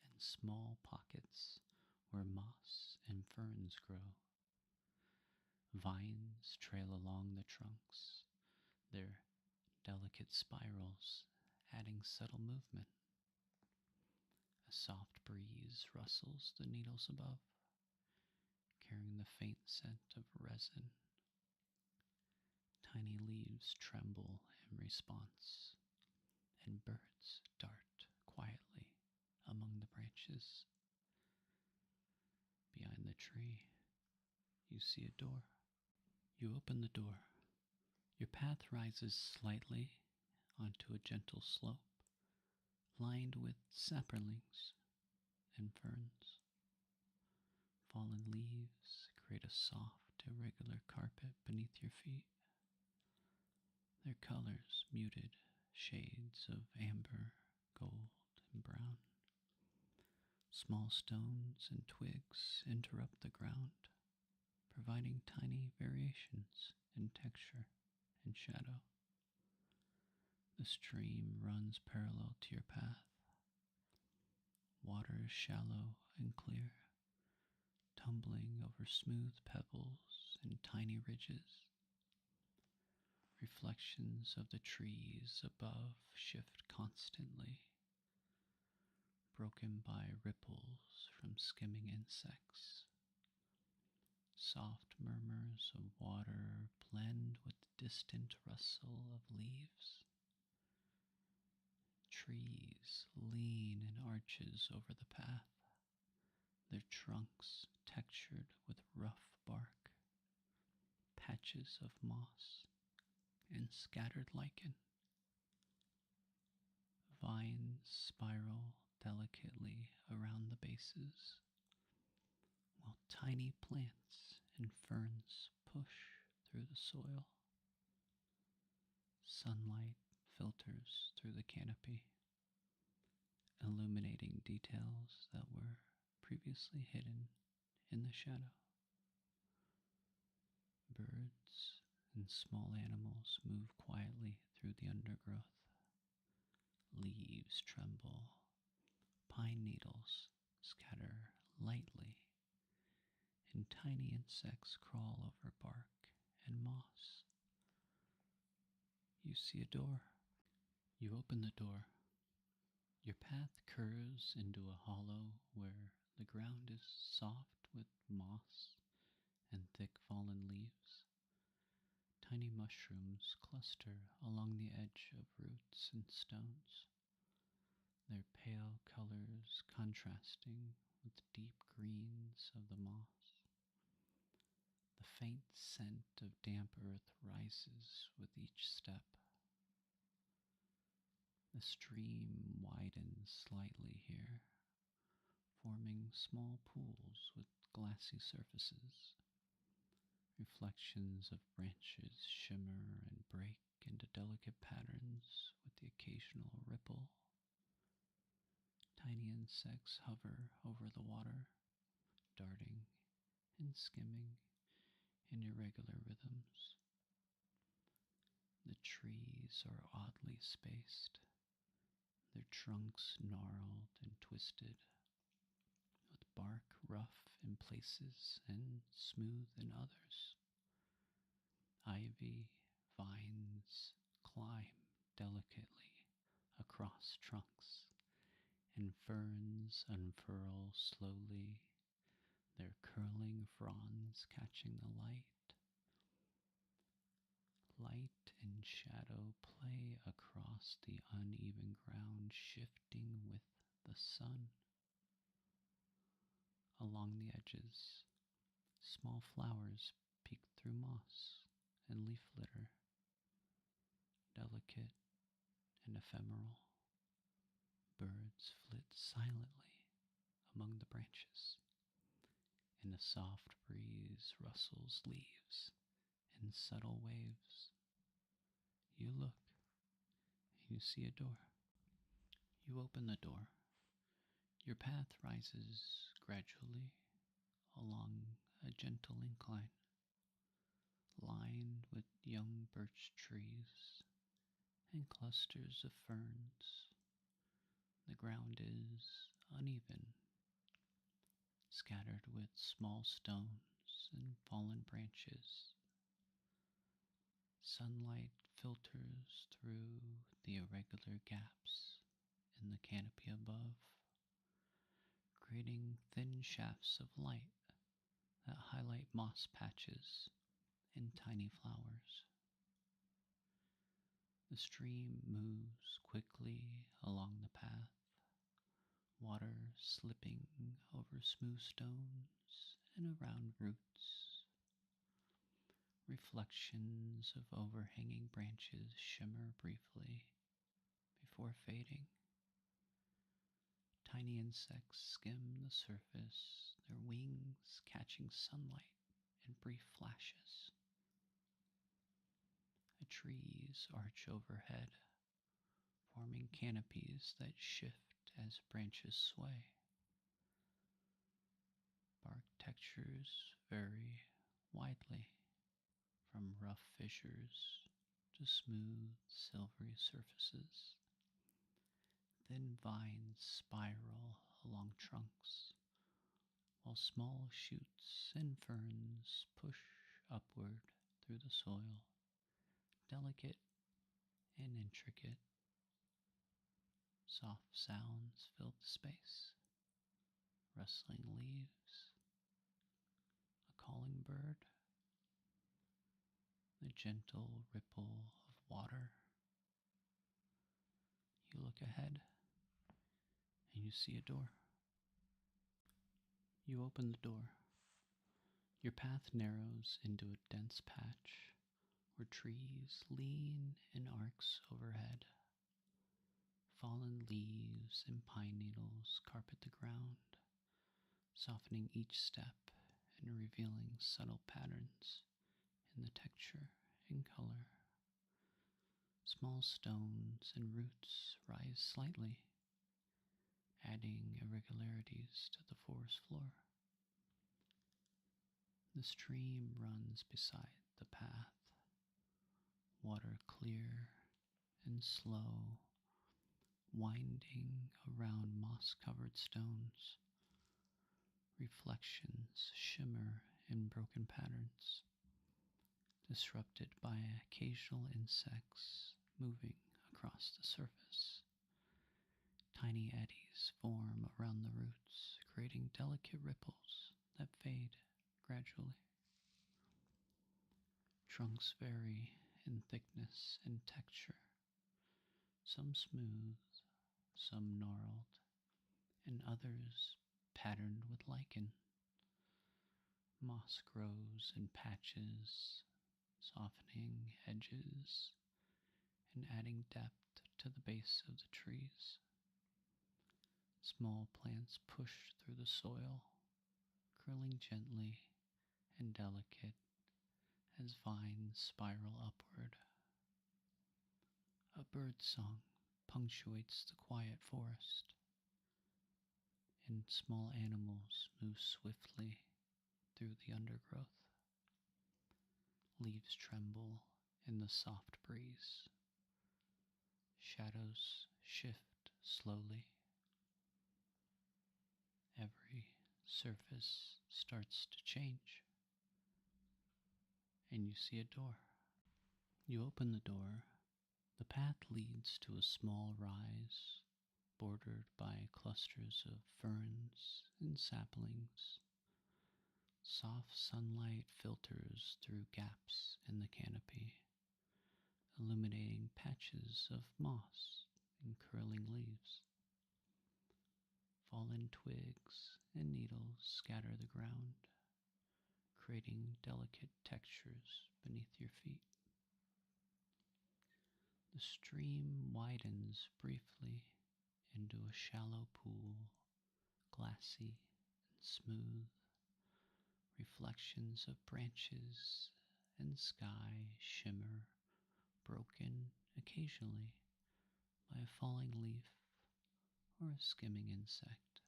[SPEAKER 1] and small pockets where moss and ferns grow. Vines trail along the trunks, their delicate spirals adding subtle movement. A soft breeze rustles the needles above, carrying the faint scent of resin. Tiny leaves tremble in response, and birds dart quietly among the branches. Behind the tree, you see a door. You open the door. Your path rises slightly onto a gentle slope, lined with sapperlings and ferns. Fallen leaves create a soft, irregular carpet beneath your feet. Their colors muted shades of amber, gold, and brown. Small stones and twigs interrupt the ground, providing tiny variations in texture and shadow. The stream runs parallel to your path. Water is shallow and clear, tumbling over smooth pebbles and tiny ridges. Reflections of the trees above shift constantly, broken by ripples from skimming insects. Soft murmurs of water blend with the distant rustle of leaves. Trees lean in arches over the path, their trunks textured with rough bark, patches of moss, and scattered lichen. Vines spiral delicately around the bases, while tiny plants and ferns push through the soil. Sunlight filters through the canopy, illuminating details previously hidden in the shadow. Birds and small animals move quietly through the undergrowth. Leaves tremble, pine needles scatter lightly, and tiny insects crawl over bark and moss. You see a door. You open the door. Your path curves into a hollow where the ground is soft with moss and thick fallen leaves. Tiny mushrooms cluster along the edge of roots and stones, their pale colors contrasting with deep greens of the moss. The faint scent of damp earth rises with each step. The stream widens slightly here, forming small pools with glassy surfaces. Reflections of branches shimmer and break into delicate patterns with the occasional ripple. Tiny insects hover over the water, darting and skimming in irregular rhythms. The trees are oddly spaced, their trunks gnarled and twisted, with bark rough in places and smooth in others. Ivy vines climb delicately across trunks, and ferns unfurl slowly, their curling fronds catching the light. Light and shadow play across the uneven ground, shifting with the sun. Along the edges, small flowers peek through moss and leaf litter, delicate and ephemeral. Birds flit silently among the branches, and a soft breeze rustles leaves in subtle waves. You look, and you see a door. You open the door. Your path rises gradually along a gentle incline, lined with young birch trees and clusters of ferns. The ground is uneven, scattered with small stones and fallen branches. Sunlight filters through the irregular gaps in the canopy above, creating thin shafts of light that highlight moss patches and tiny flowers. The stream moves quickly along the path, water slipping over smooth stones and around roots. Reflections of overhanging branches shimmer briefly before fading. Tiny insects skim the surface, their wings catching sunlight in brief flashes. The trees arch overhead, forming canopies that shift as branches sway. Bark textures vary widely, from rough fissures to smooth, silvery surfaces. Thin vines spiral along trunks, while small shoots and ferns push upward through the soil, delicate and intricate. Soft sounds fill the space, rustling leaves, a calling bird, the gentle ripple of water. You look ahead and you see a door. You open the door. Your path narrows into a dense patch where trees lean in arcs overhead. Fallen leaves and pine needles carpet the ground, softening each step and revealing subtle patterns in the texture and color. Small stones and roots rise slightly, adding irregularities to the forest floor. The stream runs beside the path, water clear and slow, winding around moss-covered stones. Reflections shimmer in broken patterns, disrupted by occasional insects moving across the surface. Tiny eddies form around the roots, creating delicate ripples that fade gradually. Trunks vary in thickness and texture, some smooth, some gnarled, and others patterned with lichen. Moss grows in patches, softening edges and adding depth to the base of the trees. Small plants push through the soil, curling gently and delicate as vines spiral upward. A bird song punctuates the quiet forest, and small animals move swiftly through the undergrowth. Leaves tremble in the soft breeze. Shadows shift slowly. Every surface starts to change, and you see a door. You open the door. The path leads to a small rise, bordered by clusters of ferns and saplings. Soft sunlight filters through gaps in the canopy, illuminating patches of moss and curling leaves. Fallen twigs and needles scatter the ground, creating delicate textures beneath your feet. The stream widens briefly into a shallow pool, glassy and smooth. Reflections of branches and sky shimmer, broken occasionally by a falling leaf or a skimming insect.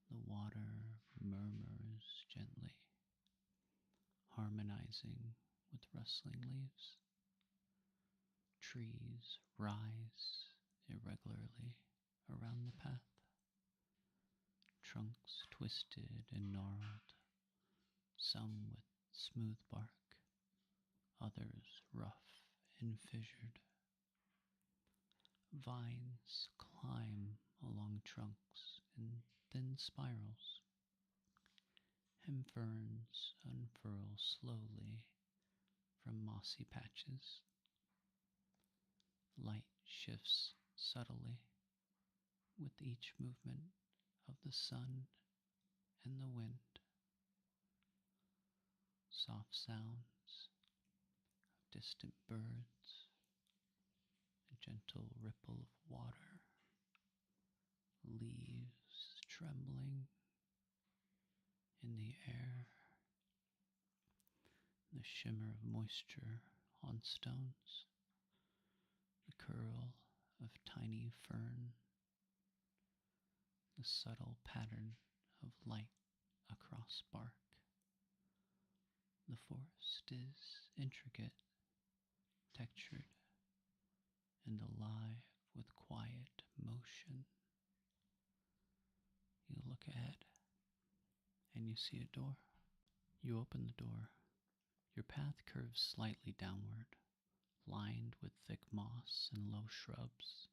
[SPEAKER 1] The water murmurs gently, harmonizing with rustling leaves. Trees rise irregularly around the path, trunks twisted and gnarled, some with smooth bark, others rough and fissured. Vines climb along trunks in thin spirals, and ferns unfurl slowly from mossy patches. Light shifts subtly with each movement of the sun and the wind. Soft sounds of distant birds, a gentle ripple of water, leaves trembling in the air, the shimmer of moisture on stones, the curl of tiny fern, the subtle pattern of light across bark. The forest is intricate, textured, and alive with quiet motion. You look ahead and you see a door. You open the door. Your path curves slightly downward, lined with thick moss and low shrubs.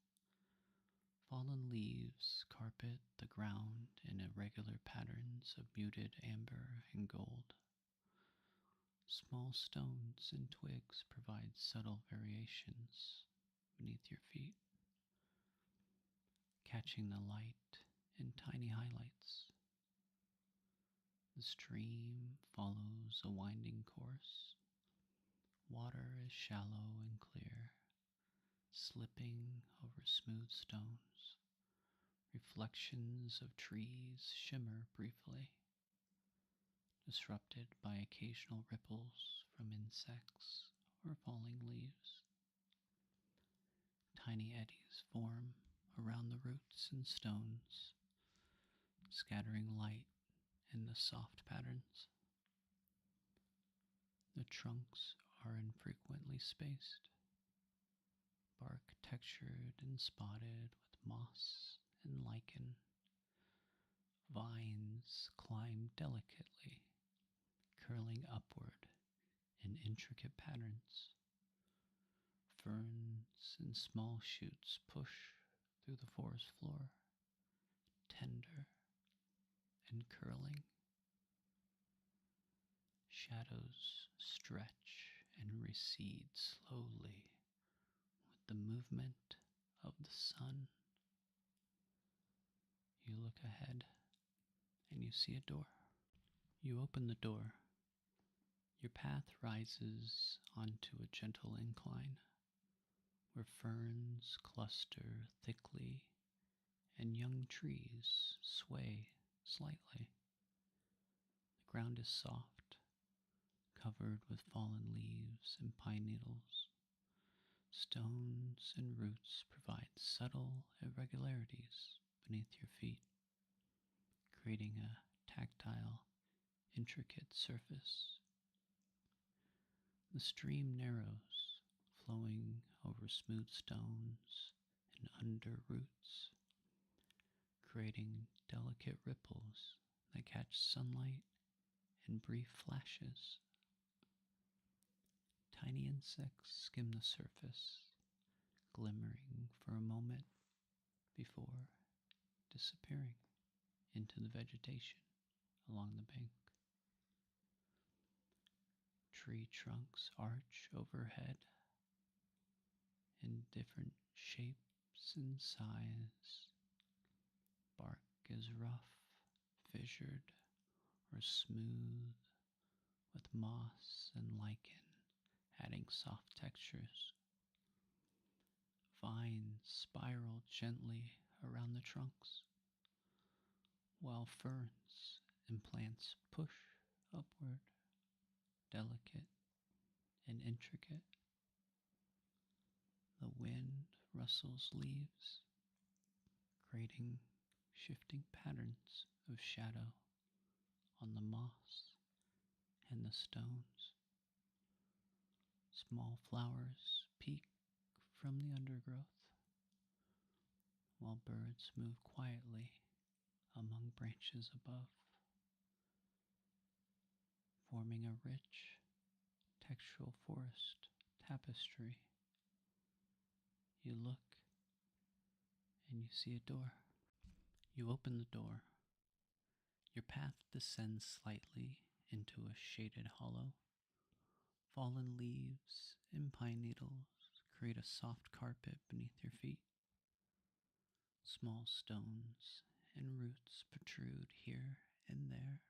[SPEAKER 1] Fallen leaves carpet the ground in irregular patterns of muted amber and gold. Small stones and twigs provide subtle variations beneath your feet, catching the light in tiny highlights. The stream follows a winding course. Water is shallow and clear, slipping over smooth stones. Reflections of trees shimmer briefly, disrupted by occasional ripples from insects or falling leaves. Tiny eddies form around the roots and stones, scattering light in the soft patterns. The trunks are infrequently spaced, bark textured and spotted with moss and lichen. Vines climb delicately, curling upward in intricate patterns. Ferns and small shoots push through the forest floor, tender and curling. Shadows stretch and recede slowly with the movement of the sun. You look ahead and you see a door. You open the door. Your path rises onto a gentle incline where ferns cluster thickly and young trees sway slightly. The ground is soft, covered with fallen leaves and pine needles. Stones and roots provide subtle irregularities beneath your feet, creating a tactile, intricate surface. The stream narrows, flowing over smooth stones and under roots, creating delicate ripples that catch sunlight in brief flashes. Tiny insects skim the surface, glimmering for a moment before disappearing into the vegetation along the bank. Tree trunks arch overhead in different shapes and size. Bark is rough, fissured, or smooth, with moss and lichen adding soft textures. Vines spiral gently around the trunks, while ferns and plants push upward, delicate and intricate. The wind rustles leaves, creating shifting patterns of shadow on the moss and the stones. Small flowers peek from the undergrowth, while birds move quietly among branches above, forming a rich, textural forest tapestry. You look and you see a door. You open the door. Your path descends slightly into a shaded hollow. Fallen leaves and pine needles create a soft carpet beneath your feet. Small stones and roots protrude here and there,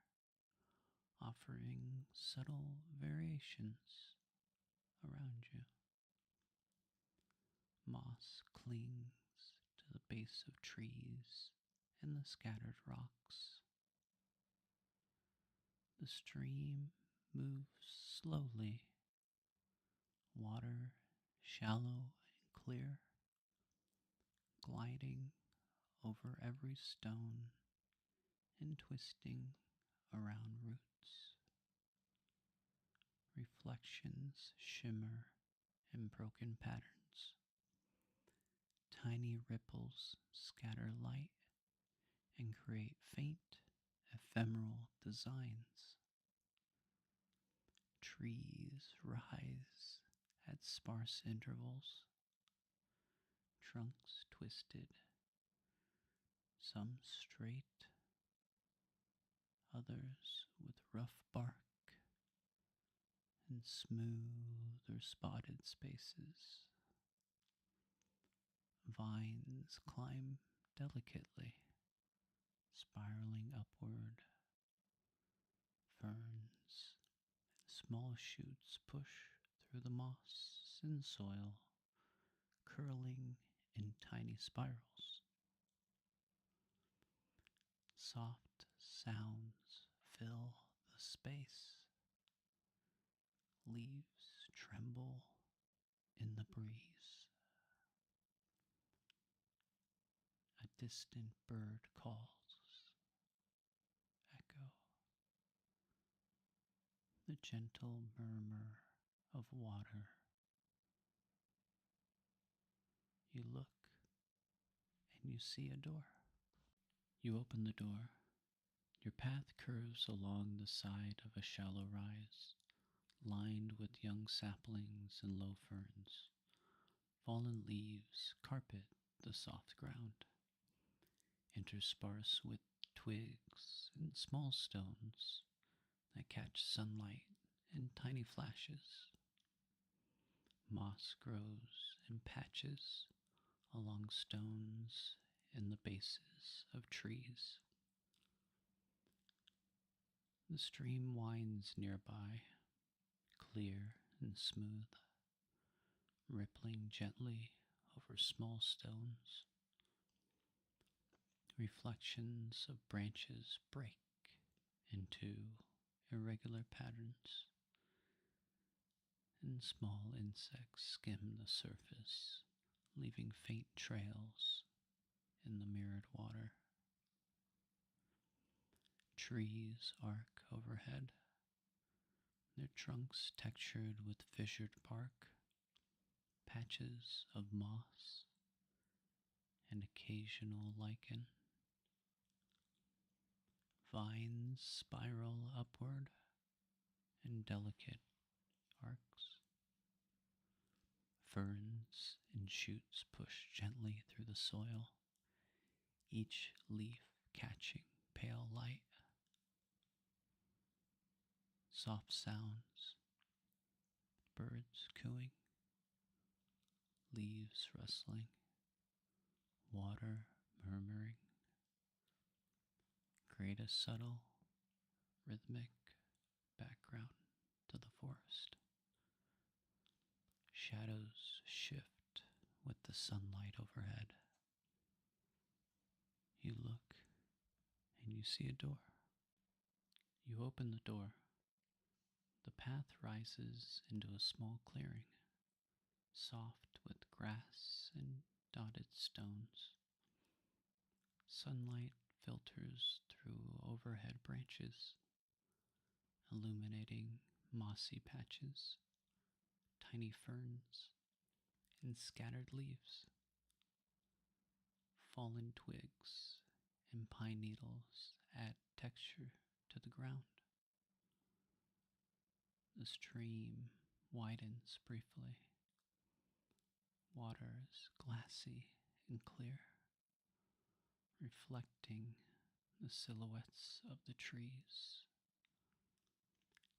[SPEAKER 1] offering subtle variations around you. Moss clings to the base of trees and the scattered rocks. The stream moves slowly, water shallow and clear, gliding over every stone and twisting around roots. Reflections shimmer in broken patterns. Tiny ripples scatter light and create faint, ephemeral designs. Trees rise at sparse intervals, trunks twisted, some straight, others with rough bark and smooth or spotted spaces. Vines climb delicately, spiraling upward. Ferns and small shoots push through the moss and soil, curling in tiny spirals. Soft sounds fill the space. Leaves tremble in the breeze. A distant bird calls. Echo. The a gentle murmur of water. You look and you see a door. You open the door. Your path curves along the side of a shallow rise, lined with young saplings and low ferns. Fallen leaves carpet the soft ground, interspersed with twigs and small stones that catch sunlight in tiny flashes. Moss grows in patches along stones in the bases of trees. The stream winds nearby, clear and smooth, rippling gently over small stones. Reflections of branches break into irregular patterns, and small insects skim the surface, leaving faint trails in the mirrored water. Trees arc overhead, their trunks textured with fissured bark, patches of moss, and occasional lichen. Vines spiral upward in delicate arcs. Ferns and shoots push gently through the soil, each leaf catching pale light. Soft sounds, birds cooing, leaves rustling, water murmuring, create a subtle, rhythmic background to the forest. Shadows shift with the sunlight overhead. You look and you see a door. You open the door. The path rises into a small clearing, soft with grass and dotted stones. Sunlight filters through overhead branches, illuminating mossy patches, tiny ferns, and scattered leaves. Fallen twigs and pine needles add texture to the ground. The stream widens briefly. Water is glassy and clear, reflecting the silhouettes of the trees.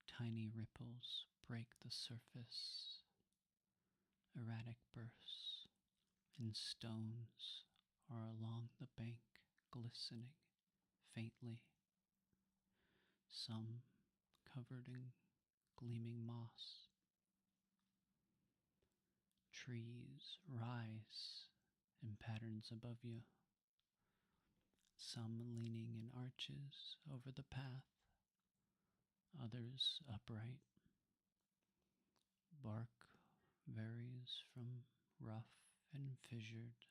[SPEAKER 1] Tiny ripples break the surface, erratic bursts, and stones are along the bank, glistening faintly, some covered in gleaming moss. Trees rise in patterns above you, some leaning in arches over the path, others upright. Bark varies from rough and fissured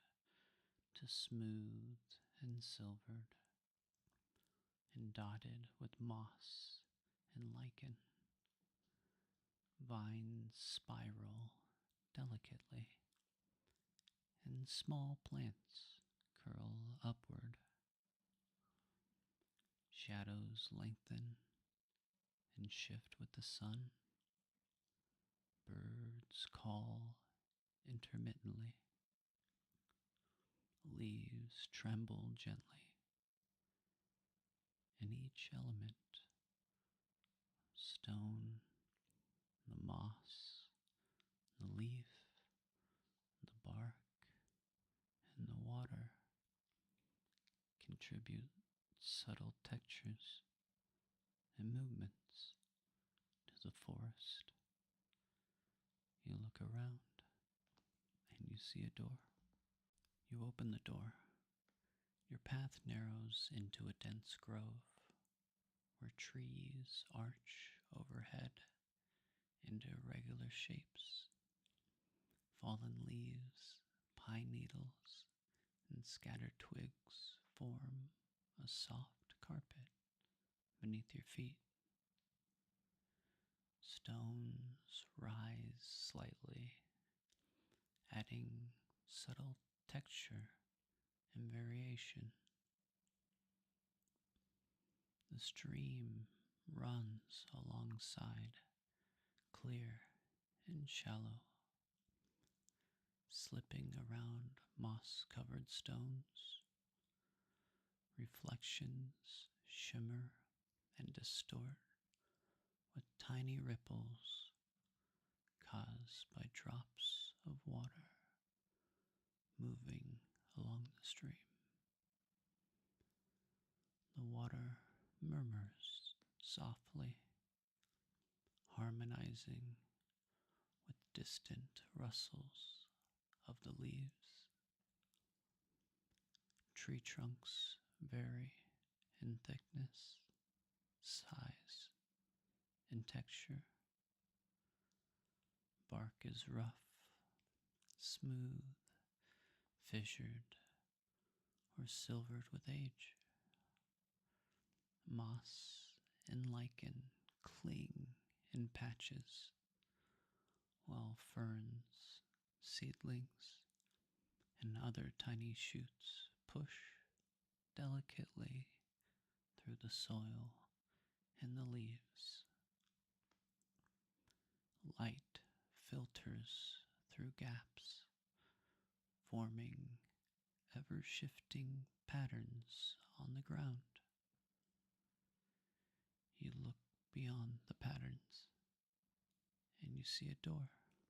[SPEAKER 1] to smooth and silvered, and dotted with moss and lichen. Vines spiral delicately, and small plants curl upward. Shadows lengthen and shift with the sun. Birds call intermittently. Leaves tremble gently, and each element, stone, the moss, the leaf, the bark, and the water, contribute subtle textures and movements to the forest. You look around and you see a door. You open the door. Your path narrows into a dense grove where trees arch overhead into irregular shapes. Fallen leaves, pine needles, and scattered twigs form a soft carpet beneath your feet. stones rise slightly, adding subtle texture and variation. The stream runs alongside, clear and shallow, slipping around moss covered stones. Reflections shimmer and distort with tiny ripples caused by drops of water moving along the stream. The water murmurs softly, harmonizing with distant rustles of the leaves. Tree trunks vary in thickness, size, and texture. Bark is rough, smooth, fissured, or silvered with age. Moss and lichen cling in patches, while ferns, seedlings, and other tiny shoots push delicately through the soil and the leaves. Light filters through gaps, forming ever shifting patterns on the ground. You look beyond the patterns and you see a door.